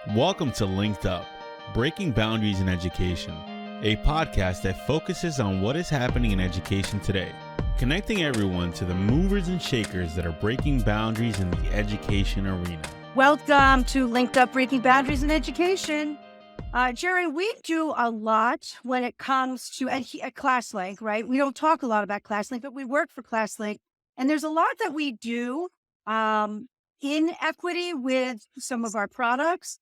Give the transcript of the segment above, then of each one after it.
Welcome to LinkedUp, Breaking Boundaries in Education, a podcast that focuses on what is happening in education today, connecting everyone to the movers and shakers that are breaking boundaries in the education arena. Welcome to LinkedUp, Breaking Boundaries in Education. Jerri, we do a lot when it comes to at ClassLink, right? We don't talk a lot about ClassLink, but we work for ClassLink, and there's a lot that we do in equity with some of our products.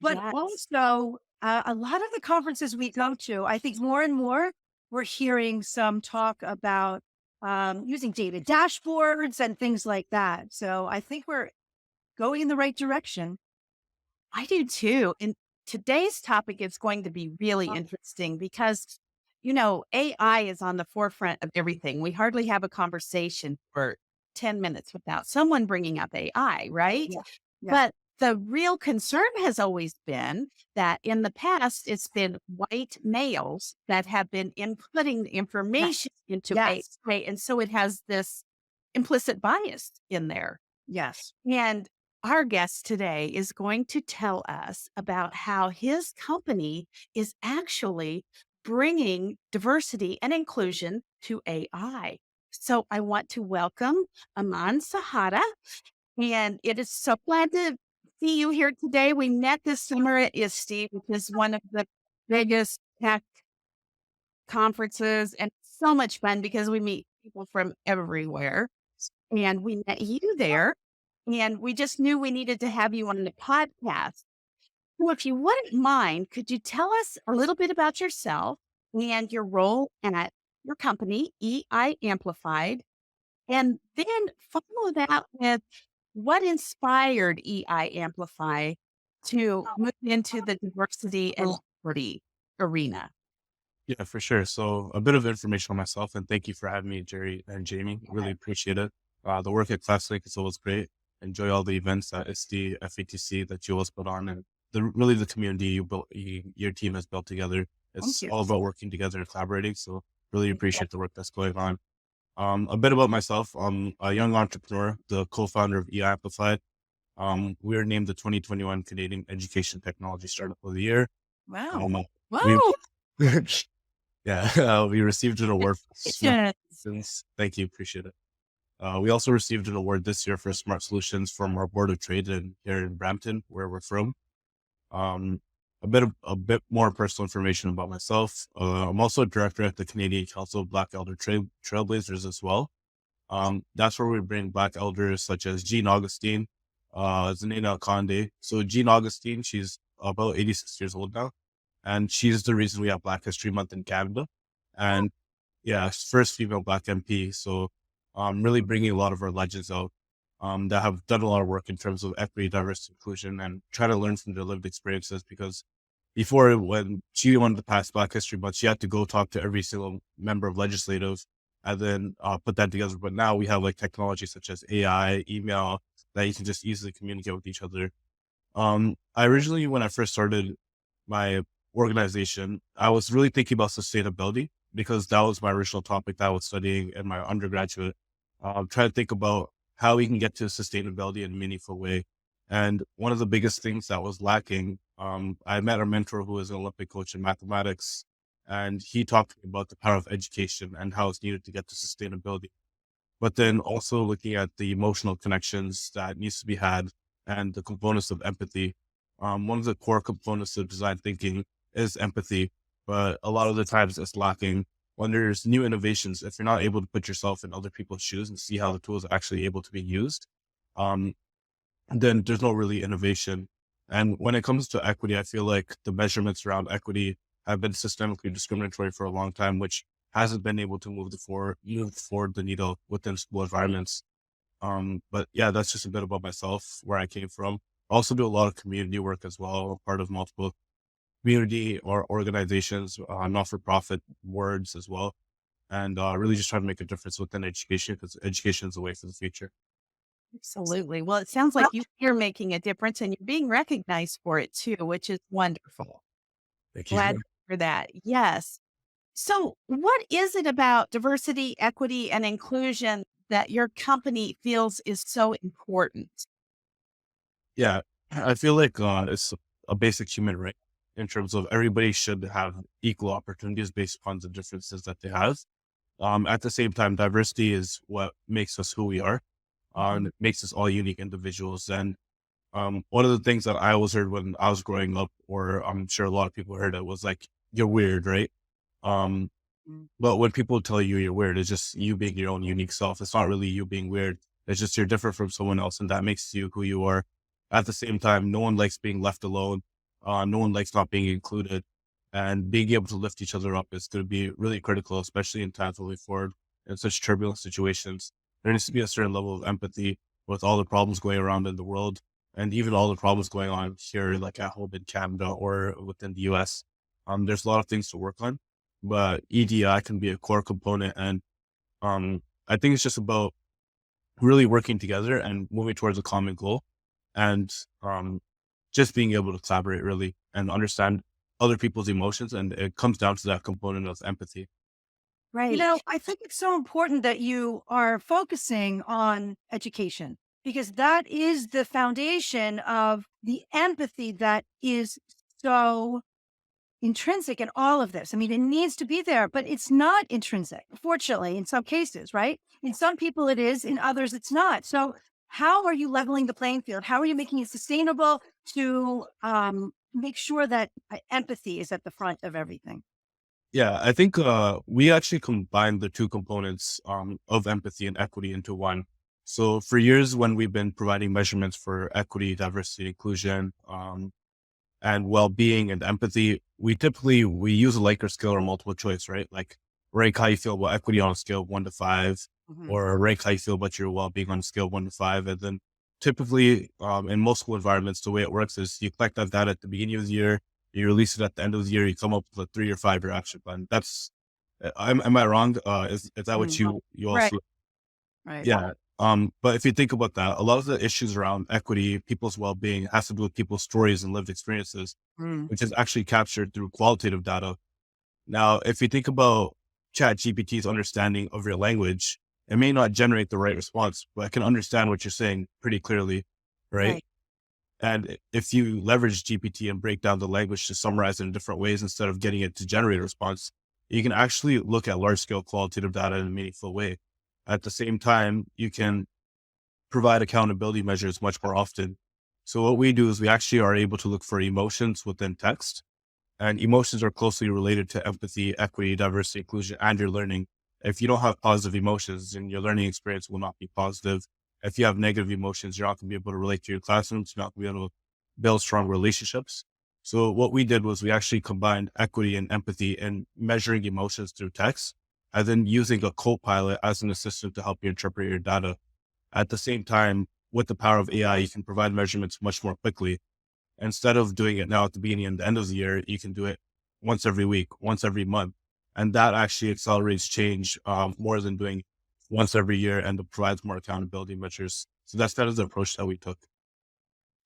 But also, a lot of the conferences we go to, I think more and more, we're hearing some talk about using data dashboards and things like that. So I think we're going in the right direction. I do too. And today's topic is going to be really interesting because, AI is on the forefront of everything. We hardly have a conversation for 10 minutes without someone bringing up AI, right? Yeah. But the real concern has always been that in the past, it's been white males that have been inputting the information into AI. And so it has this implicit bias in there. Yes. And our guest today is going to tell us about how his company is actually bringing diversity and inclusion to AI. So I want to welcome Aman Sahota. And it is so glad to see you here today. We met this summer at ISTE, which is one of the biggest tech conferences, and so much fun because we meet people from everywhere. And we met you there, and we just knew we needed to have you on the podcast. So if you wouldn't mind, could you tell us a little bit about yourself and your role at your company, EI Amplified, and then follow that with what inspired EI Amplify to move into the diversity and equity arena? Yeah, for sure. So a bit of information on myself, and thank you for having me, Jerri and Jamie. Really appreciate it. The work at ClassLink is always great. Enjoy all the events at ISTE, FATC that you always put on, and the community you built, your team has built together. It's all about working together and collaborating. So really appreciate the work that's going on. A bit about myself. I'm a young entrepreneur, the co-founder of EI Amplified. We were named the 2021 Canadian Education Technology Startup of the Year. Wow. We received an award. Thank you. Appreciate it. We also received an award this year for smart solutions from our board of trade here in Brampton, where we're from. A bit more personal information about myself. I'm also a director at the Canadian Council of Black Elder Trailblazers as well. That's where we bring Black elders such as Jean Augustine, Zanina Conde. So Jean Augustine, she's about 86 years old now, and she's the reason we have Black History Month in Canada. And first female Black MP. So really bringing a lot of our legends out that have done a lot of work in terms of equity, diversity, inclusion, and try to learn from their lived experiences. Because before, when she wanted to pass Black History Month, she had to go talk to every single member of legislative and then put that together. But now we have like technology such as AI, email, that you can just easily communicate with each other. I originally, when I first started my organization, I was really thinking about sustainability because that was my original topic that I was studying in my undergraduate. Trying to think about how we can get to sustainability in a meaningful way. And one of the biggest things that was lacking, I met a mentor who is an Olympic coach in mathematics, and he talked to me about the power of education and how it's needed to get to sustainability. But then also looking at the emotional connections that needs to be had and the components of empathy. One of the core components of design thinking is empathy, but a lot of the times it's lacking. When there's new innovations, if you're not able to put yourself in other people's shoes and see how the tools are actually able to be used, then there's no really innovation. And when it comes to equity, I feel like the measurements around equity have been systemically discriminatory for a long time, which hasn't been able to move forward the needle within school environments. But yeah, that's just a bit about myself, where I came from. I also do a lot of community work as well. I'm part of multiple community or organizations, not-for-profit boards as well. And really just trying to make a difference within education, because education is the way for the future. Absolutely. Well, it sounds like you're making a difference and you're being recognized for it too, which is wonderful. Thank you. Glad for that. Yes. So what is it about diversity, equity, and inclusion that your company feels is so important? Yeah, I feel like it's a basic human right in terms of everybody should have equal opportunities based upon the differences that they have. At the same time, diversity is what makes us who we are, and it makes us all unique individuals. And one of the things that I always heard when I was growing up, or I'm sure a lot of people heard it, was like, you're weird, right? Um, but when people tell you you're weird, it's just you being your own unique self. It's not really you being weird. It's just you're different from someone else, and that makes you who you are. At the same time, no one likes being left alone. No one likes not being included. And being able to lift each other up is going to be really critical, especially in times moving forward in such turbulent situations. There needs to be a certain level of empathy with all the problems going around in the world, and even all the problems going on here, like at home in Canada or within the US. There's a lot of things to work on, but EDI can be a core component. And I think it's just about really working together and moving towards a common goal, and just being able to collaborate really and understand other people's emotions. And it comes down to that component of empathy. You know, I think it's so important that you are focusing on education because that is the foundation of the empathy that is so intrinsic in all of this. I mean, it needs to be there, but it's not intrinsic, fortunately, in some cases, right? In some people it is, in others it's not. So how are you leveling the playing field? How are you making it sustainable to make sure that empathy is at the front of everything? Yeah, I think we actually combined the two components of empathy and equity into one. So for years, when we've been providing measurements for equity, diversity, inclusion, and well-being and empathy, we use a Likert scale or multiple choice, right? Like rank how you feel about equity on a scale of 1 to 5, or rank how you feel about your well-being on a scale of 1 to 5. And then typically in most school environments, the way it works is you collect that data at the beginning of the year, you release it at the end of the year, you come up with a 3 or 5 year action plan. That's, am I wrong? Is that what you Right. also? Right. Yeah. But if you think about that, a lot of the issues around equity, people's well-being has to do with people's stories and lived experiences, which is actually captured through qualitative data. Now, if you think about ChatGPT's understanding of your language, it may not generate the right response, but it can understand what you're saying pretty clearly, right? Right. And if you leverage GPT and break down the language to summarize it in different ways instead of getting it to generate a response, you can actually look at large scale qualitative data in a meaningful way. At the same time, you can provide accountability measures much more often. So what we do is we actually are able to look for emotions within text, and emotions are closely related to empathy, equity, diversity, inclusion, and your learning. If you don't have positive emotions, then your learning experience will not be positive. If you have negative emotions, you're not going to be able to relate to your classrooms. You're not going to be able to build strong relationships. So what we did was we actually combined equity and empathy in measuring emotions through text, and then using a co-pilot as an assistant to help you interpret your data. At the same time, with the power of AI, you can provide measurements much more quickly. Instead of doing it now at the beginning and the end of the year, you can do it once every week, once every month. And that actually accelerates change more than doing once every year, and it provides more accountability measures. So that's kind of the approach that we took.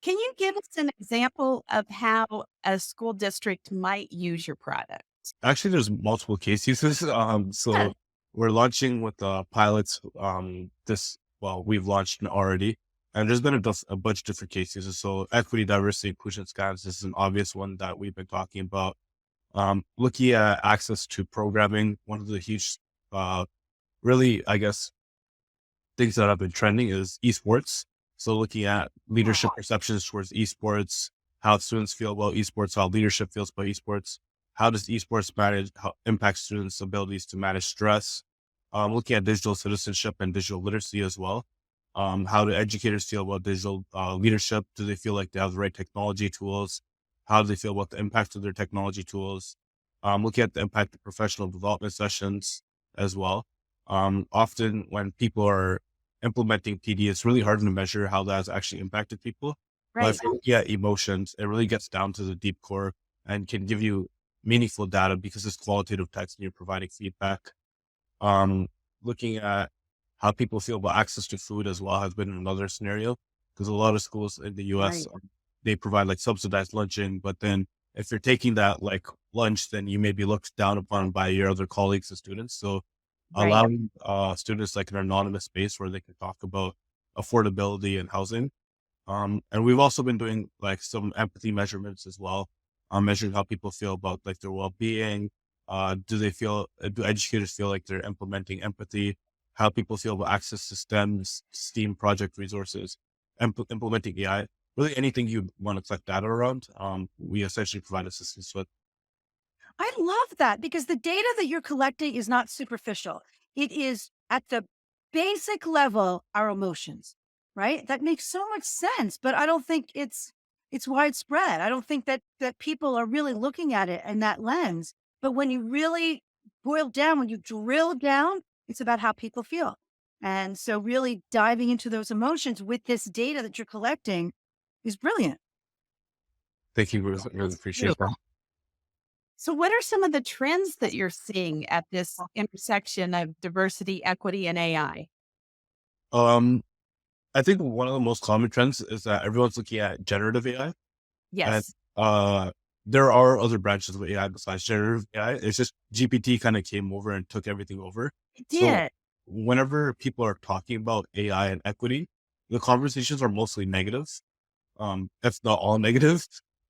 Can you give us an example of how a school district might use your product? Actually, there's multiple case uses. Yeah. So we're launching with pilots we've launched already. And there's been a bunch of different case uses. So equity, diversity, inclusion scans, this is an obvious one that we've been talking about. Looking at access to programming, one of the huge, really, I guess, things that have been trending is esports. So looking at leadership perceptions towards esports, how students feel about esports, how leadership feels about esports, how does esports impact students' abilities to manage stress, looking at digital citizenship and digital literacy as well. How do educators feel about digital leadership? Do they feel like they have the right technology tools? How do they feel about the impact of their technology tools? Looking at the impact of professional development sessions as well. Often when people are implementing PD, it's really hard to measure how that has actually impacted people. But if you look at emotions, it really gets down to the deep core and can give you meaningful data because it's qualitative text and you're providing feedback. Looking at how people feel about access to food as well has been another scenario, because a lot of schools in the US, they provide like subsidized lunching, but then if you're taking that like lunch, then you may be looked down upon by your other colleagues and students. So allowing students like an anonymous space where they can talk about affordability and housing And we've also been doing like some empathy measurements as well, measuring how people feel about like their well-being. Do educators feel like they're implementing empathy? How people feel about access to STEAM project resources, implementing AI, really anything you want to collect data around. We essentially provide assistance with. I love that because the data that you're collecting is not superficial. It is at the basic level, our emotions, right? That makes so much sense, but I don't think it's widespread. I don't think that people are really looking at it in that lens. But when you really boil down, when you drill down, it's about how people feel. And so really diving into those emotions with this data that you're collecting is brilliant. Thank you. Really appreciate that. So, what are some of the trends that you're seeing at this intersection of diversity, equity, and AI? Um, I think one of the most common trends is that everyone's looking at generative AI. And Yes, uh, there are other branches of AI besides generative AI. It's just GPT kind of came over and took everything over. it So did. whenever people are talking about AI and equity, the conversations are mostly negative, if not all negative.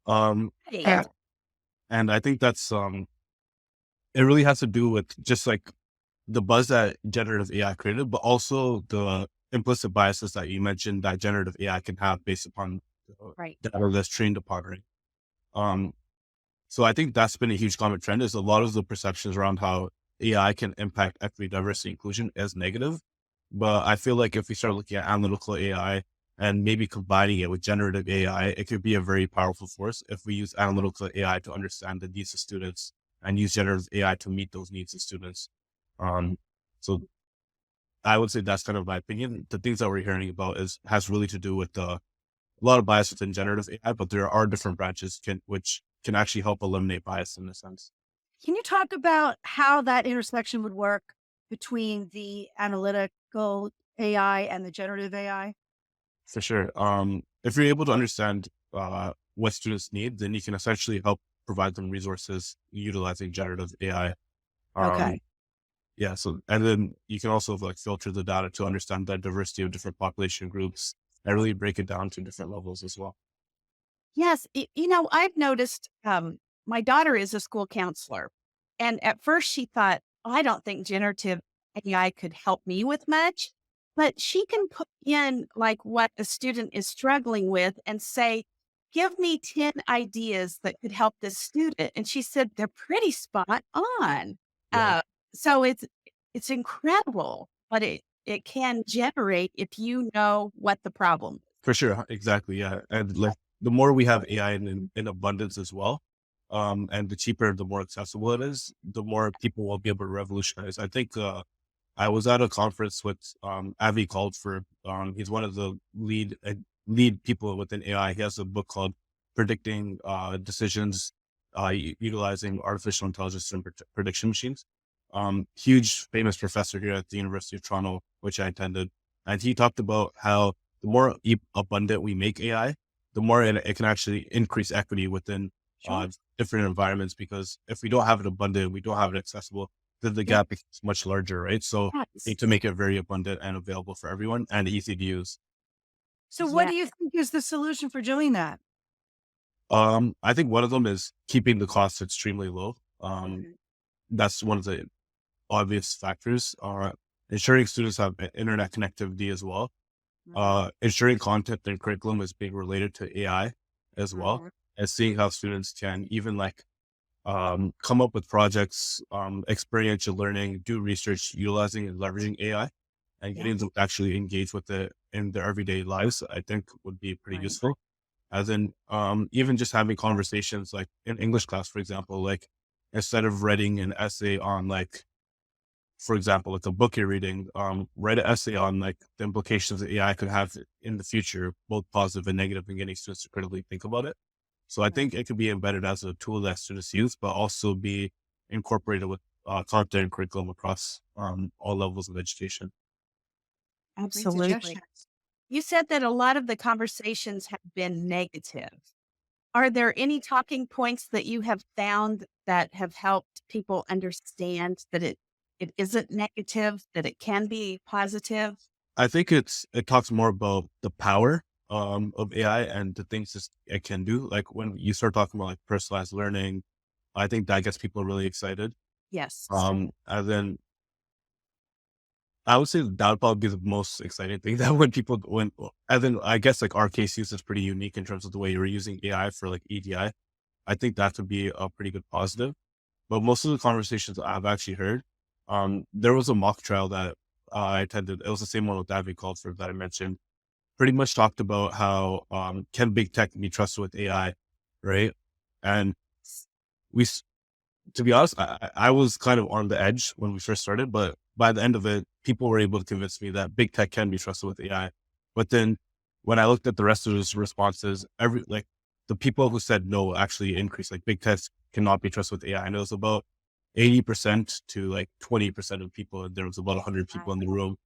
Um, Right. and I think that's it really has to do with just like the buzz that generative AI created, but also the implicit biases that you mentioned that generative AI can have based upon Right. data that's trained upon it. Um, So I think that's been a huge common trend is a lot of the perceptions around how AI can impact equity, diversity, inclusion as negative. But I feel like if we start looking at analytical AI and maybe combining it with generative AI, it could be a very powerful force if we use analytical AI to understand the needs of students and use generative AI to meet those needs of students. Um, so I would say that's kind of my opinion. The things that we're hearing about has really to do with a lot of bias within generative AI, but there are different branches which can actually help eliminate bias in a sense. Can you talk about how that intersection would work between the analytical AI and the generative AI? For sure. If you're able to understand what students need, then you can essentially help provide them resources utilizing generative AI. Um, Okay. yeah. So, and then you can also like filter the data to understand the diversity of different population groups and really break it down to different levels as well. Yes, I've noticed. My daughter is a school counselor, and at first she thought, I don't think generative AI could help me with much, but she can put in like what a student is struggling with and say, give me 10 ideas that could help this student. And she said they're pretty spot on. Yeah. So it's incredible what it can generate if you know what the problem is. For sure, exactly. Yeah, and like the more we have AI in abundance as well, and the cheaper, the more accessible it is, the more people will be able to revolutionize. I think I was at a conference with Avi called for. He's one of the lead people within AI. He has a book called Predicting Decisions, utilizing artificial intelligence and prediction machines. Huge famous professor here at the University of Toronto, which I attended, and he talked about how the more abundant we make AI, the more it can actually increase equity within Sure. different environments. Because if we don't have it abundant, we don't have it accessible, then the Yeah. gap becomes much larger, right? So we Yes. need to make it very abundant and available for everyone and easy to use. So what Yeah. do you think is the solution for doing that? I think one of them is keeping the costs extremely low. Mhm. That's one of the obvious factors. Ensuring students have internet connectivity as well. Mhm. Ensuring content and curriculum is being related to AI as well, Mhm. and seeing how students can even like come up with projects, experiential learning, do research utilizing and leveraging AI, and Yeah. getting them to actually engage with it in their everyday lives, I think would be pretty Right. useful. As in, even just having conversations like in English class, for example, like instead of writing an essay on like, for example, like a book you're reading, write an essay on like the implications that AI could have in the future, both positive and negative, and getting students to critically think about it. So I Right. think it could be embedded as a tool that students use, but also be incorporated with content and curriculum across all levels of education. Great Absolutely. suggestions. You said that a lot of the conversations have been negative. Are there any talking points that you have found that have helped people understand that it isn't negative, that it can be positive? I think it talks more about the power. of AI and the things it can do. Like when you start talking about like personalized learning, I think that gets people really excited. Yes. And then I would say that would probably be the most exciting thing that and then I guess like our case use is pretty unique in terms of the way you're using AI for like EDI. I think that would be a pretty good positive. But most of the conversations I've actually heard, there was a mock trial that I attended. It was the same one with David Culford that I mentioned. Pretty much talked about how can big tech be trusted with AI, right? And we, to be honest, I was kind of on the edge when we first started, but by the end of it, people were able to convince me that big tech can be trusted with AI. But then when I looked at the rest of those responses, the people who said no actually increased. Like big tech cannot be trusted with AI, and it was about 80% to like 20% of people. And there was about 100 people in the room.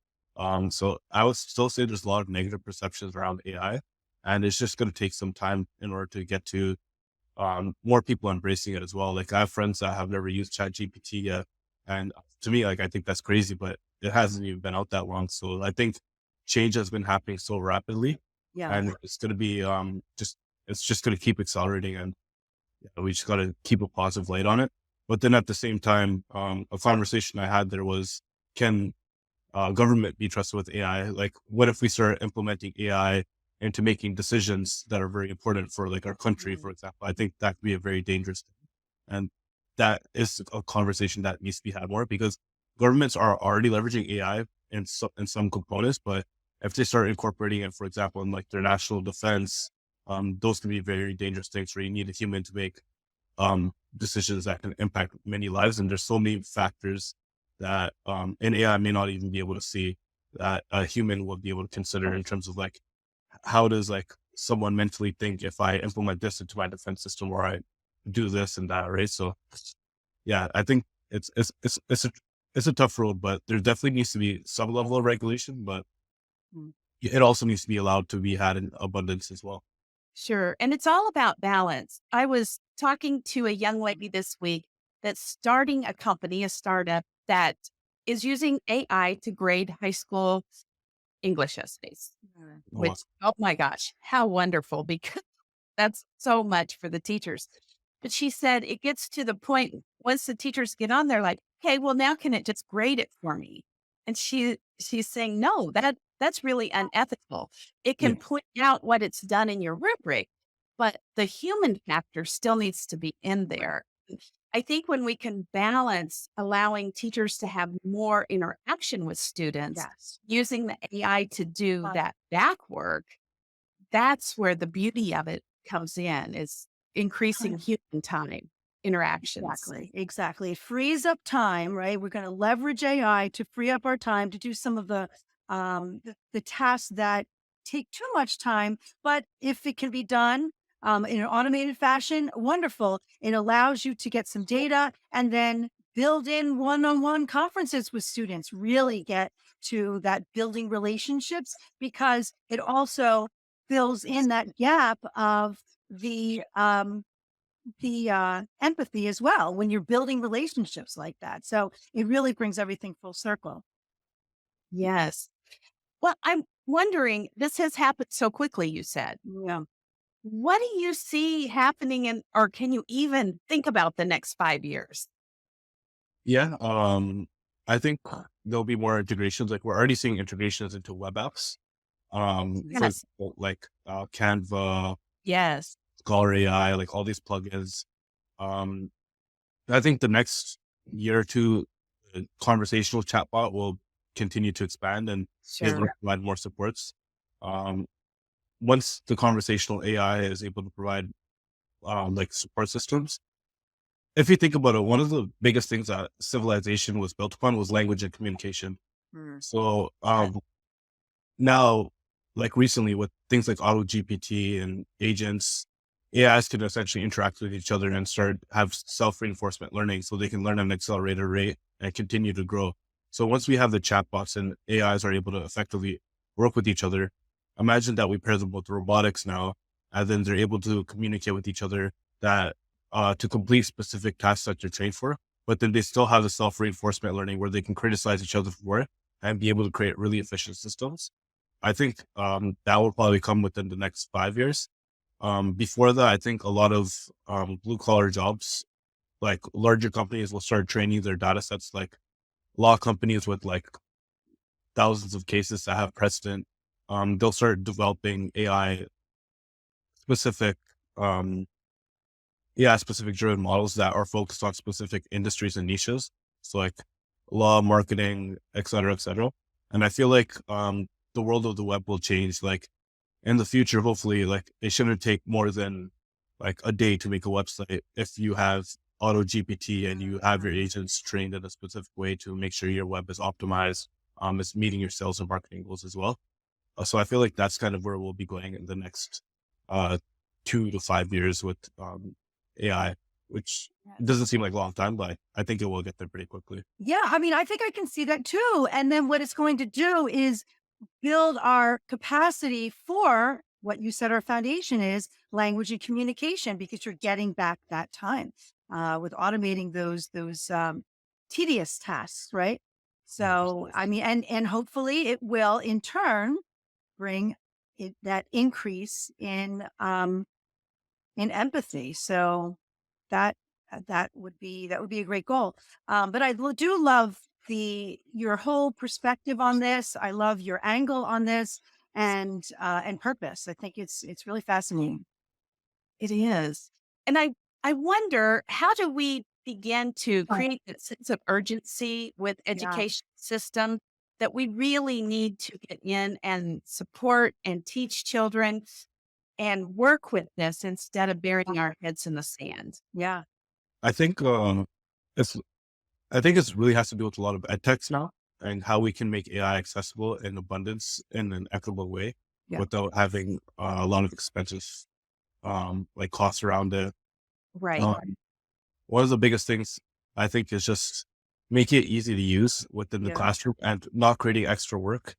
So I would still say there's a lot of negative perceptions around AI, and it's just going to take some time in order to get to more people embracing it as well. Like I have friends that have never used ChatGPT yet. And to me, like, I think that's crazy, but it hasn't even been out that long. So I think change has been happening so rapidly and it's going to be, it's just going to keep accelerating and we just got to keep a positive light on it. But then at the same time, a conversation I had there was, can government be trusted with AI? Like, what if we start implementing AI into making decisions that are very important for like our country, for example? I think that could be a very dangerous thing. And that is a conversation that needs to be had more because governments are already leveraging AI in some components, but if they start incorporating it, for example, in like their national defense, those can be very dangerous things where you need a human to make decisions that can impact many lives. And there's so many factors that an AI may not even be able to see that a human will be able to consider in terms of like, how does like someone mentally think if I implement this into my defense system or I do this and that, right? So yeah, I think it's a tough road, but there definitely needs to be some level of regulation, but it also needs to be allowed to be had in abundance as well. Sure. And it's all about balance. I was talking to a young lady this week that's starting a company, a startup that is using AI to grade high school English essays, which, oh my gosh, how wonderful, because that's so much for the teachers. But she said it gets to the point once the teachers get on there, like, okay, well, now can it just grade it for me? And she's saying, no, that's really unethical. It can point out what it's done in your rubric, but the human factor still needs to be in there. I think when we can balance allowing teachers to have more interaction with students, using the AI to do that back work, that's where the beauty of it comes in, is increasing human time interactions. Exactly. It frees up time, right? We're going to leverage AI to free up our time to do some of the tasks that take too much time. But if it can be done in an automated fashion, wonderful. It allows you to get some data and then build in one-on-one conferences with students, really get to that building relationships, because it also fills in that gap of the empathy as well when you're building relationships like that. So it really brings everything full circle. Yes. Well, I'm wondering, this has happened so quickly, you said. Yeah. What do you see happening in, or can you even think about the next 5 years? Yeah. I think there'll be more integrations. Like we're already seeing integrations into web apps. For Yes. example, like Canva, Yes. Scholar AI, like all these plugins. Um, I think the next year or two, conversational chatbot will continue to expand and be able to Sure. provide more supports. Um, Once the conversational AI is able to provide like support systems, if you think about it, one of the biggest things that civilization was built upon was language and communication. So now, like recently with things like Auto GPT and agents, AIs can essentially interact with each other and have self-reinforcement learning so they can learn at an accelerated rate and continue to grow. So once we have the chatbots and AIs are able to effectively work with each other, imagine that we pair them with robotics now, and then they're able to communicate with each other that to complete specific tasks that they're trained for, but then they still have the self-reinforcement learning where they can criticize each other for it and be able to create really efficient systems. I think that will probably come within the next 5 years. Before that, I think a lot of blue collar jobs, like larger companies, will start training their data sets, like law companies with like thousands of cases that have precedent. They'll start developing AI specific, um, specific driven models that are focused on specific industries and niches. So like law, marketing, et cetera, et cetera. And I feel like the world of the web will change. Like in the future, hopefully, like it shouldn't take more than like a day to make a website if you have auto GPT and you have your agents trained in a specific way to make sure your web is optimized, is meeting your sales and marketing goals as well. So I feel like that's kind of where we'll be going in the next 2 to 5 years with AI, which doesn't seem like a long time, but I think it will get there pretty quickly. Yeah, I mean, I think I can see that too. And then what it's going to do is build our capacity for what you said our foundation is, language and communication, because you're getting back that time with automating those tedious tasks, right? So, I mean, and hopefully it will in turn bring that increase in empathy. So that that would be a great goal. But I do love your whole perspective on this. I love your angle on this and purpose. I think it's really fascinating. It is. And I wonder, how do we begin to create that sense of urgency with education system that we really need to get in and support and teach children and work with this instead of burying our heads in the sand? Yeah. I think it's it really has to do with a lot of ed techs now and how we can make AI accessible in abundance in an equitable way without having a lot of expenses like costs around it. Right. One of the biggest things I think is just make it easy to use within the classroom and not creating extra work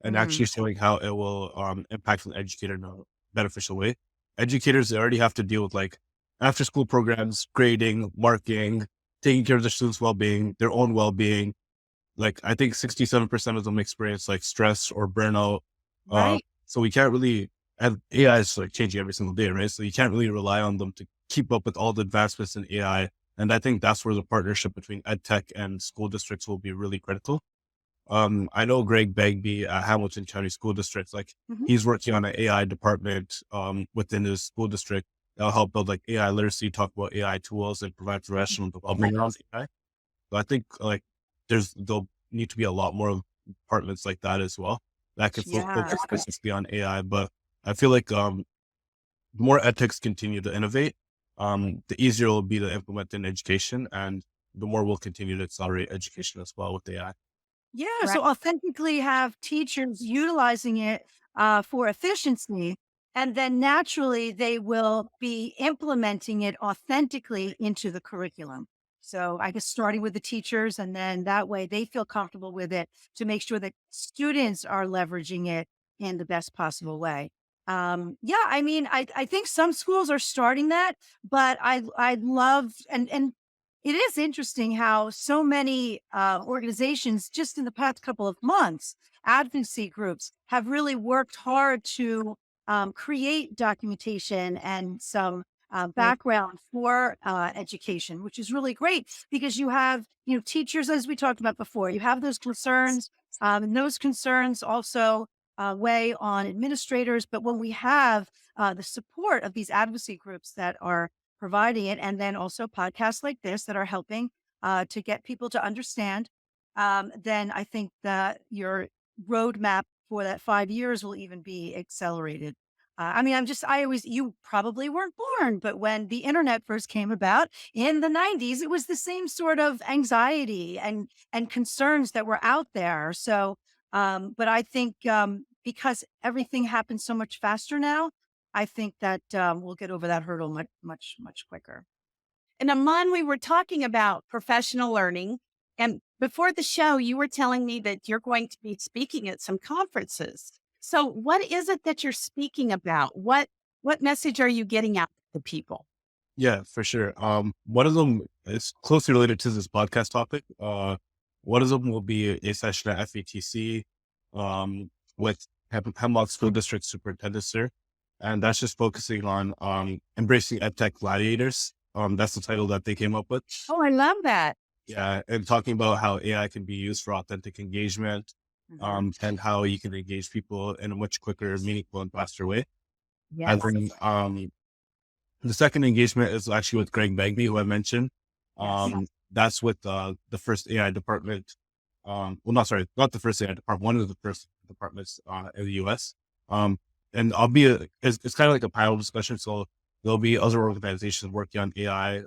and actually showing how it will impact an educator in a beneficial way. Educators, they already have to deal with like after school programs, grading, marking, taking care of their students' well-being, their own well-being. Like I think 67% of them experience like stress or burnout. Right. So we can't really, and AI is like changing every single day, right? So you can't really rely on them to keep up with all the advancements in AI. And I think that's where the partnership between ed tech and school districts will be really critical. I know Greg Bagby at Hamilton County School District, like he's working on an AI department within his school district. That'll help build like AI literacy, talk about AI tools, and provide professional development around AI. So I think like there'll need to be a lot more departments like that as well that could focus specifically on AI. But I feel like the more edtechs continue to innovate, the easier it will be to implement in education, and the more we'll continue to accelerate education as well with AI. Yeah. Right. So authentically have teachers utilizing it for efficiency. And then naturally they will be implementing it authentically into the curriculum. So I guess starting with the teachers, and then that way they feel comfortable with it to make sure that students are leveraging it in the best possible way. Yeah, I mean, I think some schools are starting that, but I love and it is interesting how so many organizations just in the past couple of months, advocacy groups have really worked hard to create documentation and some background for education, which is really great because you have, teachers, as we talked about before, you have those concerns, and those concerns also weigh on administrators. But when we have the support of these advocacy groups that are providing it, and then also podcasts like this that are helping to get people to understand, then I think that your roadmap for that 5 years will even be accelerated. I mean, you probably weren't born, but when the internet first came about in the 90s, it was the same sort of anxiety and concerns that were out there. So, but I think because everything happens so much faster now, I think that we'll get over that hurdle much quicker. And Aman, we were talking about professional learning. And before the show, you were telling me that you're going to be speaking at some conferences. So what is it that you're speaking about? What message are you getting out to people? Yeah, for sure. One of them is closely related to this podcast topic. One of them will be a session at FETC with Hemlock School District Superintendent, sir. And that's just focusing on embracing EdTech gladiators. That's the title that they came up with. Oh, I love that. Yeah, and talking about how AI can be used for authentic engagement, and how you can engage people in a much quicker, meaningful, and faster way. Yes. And then the second engagement is actually with Greg Bagby, who I mentioned. That's with the first AI department. Well, not the first AI department, one of the first departments in the US. And it's kind of like a panel discussion. So there'll be other organizations working on AI,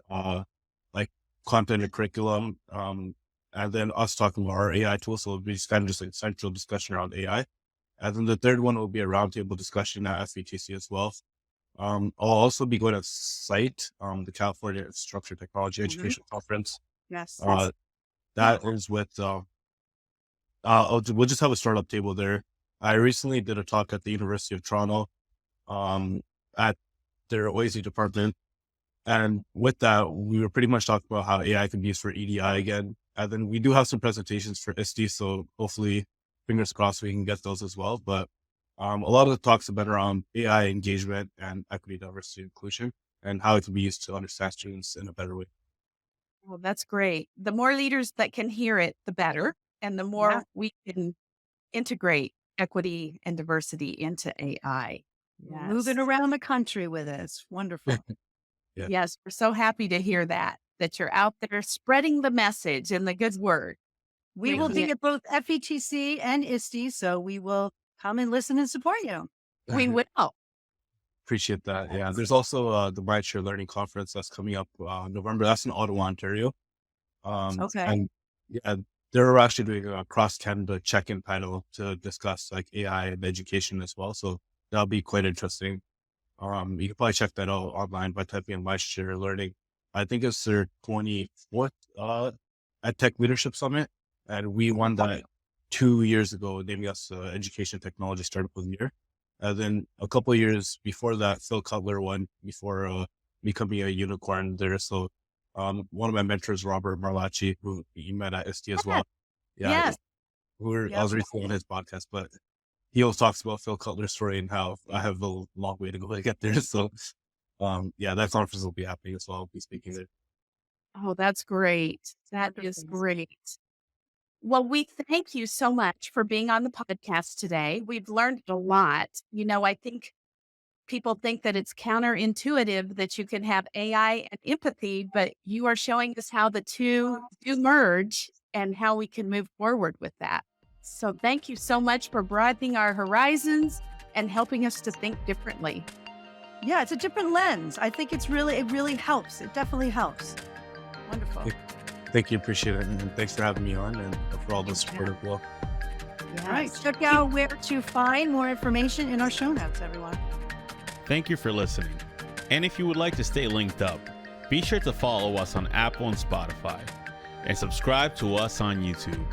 like content and curriculum, and then us talking about our AI tools. So it'll be kind of just a central discussion around AI. And then the third one will be a roundtable discussion at FETC as well. I'll also be going to SITE, the California Structured Technology Education Conference. Yes. That is with, we'll just have a startup table there. I recently did a talk at the University of Toronto, at their OASI department. And with that, we were pretty much talking about how AI can be used for EDI again. And then we do have some presentations for ISTE. So hopefully, fingers crossed, we can get those as well. But a lot of the talks have been around AI engagement and equity, diversity, and inclusion, and how it can be used to understand students in a better way. Well, that's great. The more leaders that can hear it, the better. And the more we can integrate equity and diversity into AI. Yes. Moving around the country with it. It's wonderful. Yeah. Yes, we're so happy to hear that you're out there spreading the message and the good word. We will be at both FETC and ISTE, so we will come and listen and support you. We will. Appreciate that. Yeah. There's also the Mindshare Learning Conference that's coming up November. That's in Ottawa, Ontario. Okay. And yeah, they're actually doing a cross-Canada check-in panel to discuss like AI and education as well. So that'll be quite interesting. You can probably check that out online by typing in Mindshare Learning. I think it's their 24th EdTech Leadership Summit. And we won that 2 years ago, naming us Education Technology Startup of the Year. And then a couple of years before that, Phil Cutler won before becoming a unicorn there. So one of my mentors, Robert Marlacci, who you met at ISTE as well. Yeah. Yes. I was recently on his podcast, but he always talks about Phil Cutler's story and how I have a long way to go to get there. So that conference will be happening as well. I'll be speaking there. Oh, that's great. That is great. Well, we thank you so much for being on the podcast today. We've learned a lot. I think people think that it's counterintuitive that you can have AI and empathy, but you are showing us how the two do merge and how we can move forward with that. So thank you so much for broadening our horizons and helping us to think differently. Yeah, it's a different lens. I think it really helps. It definitely helps. Wonderful. Thank you. Appreciate it. And thanks for having me on and for all the support as well. All right. Check out where to find more information in our show notes, everyone. Thank you for listening. And if you would like to stay linked up, be sure to follow us on Apple and Spotify and subscribe to us on YouTube.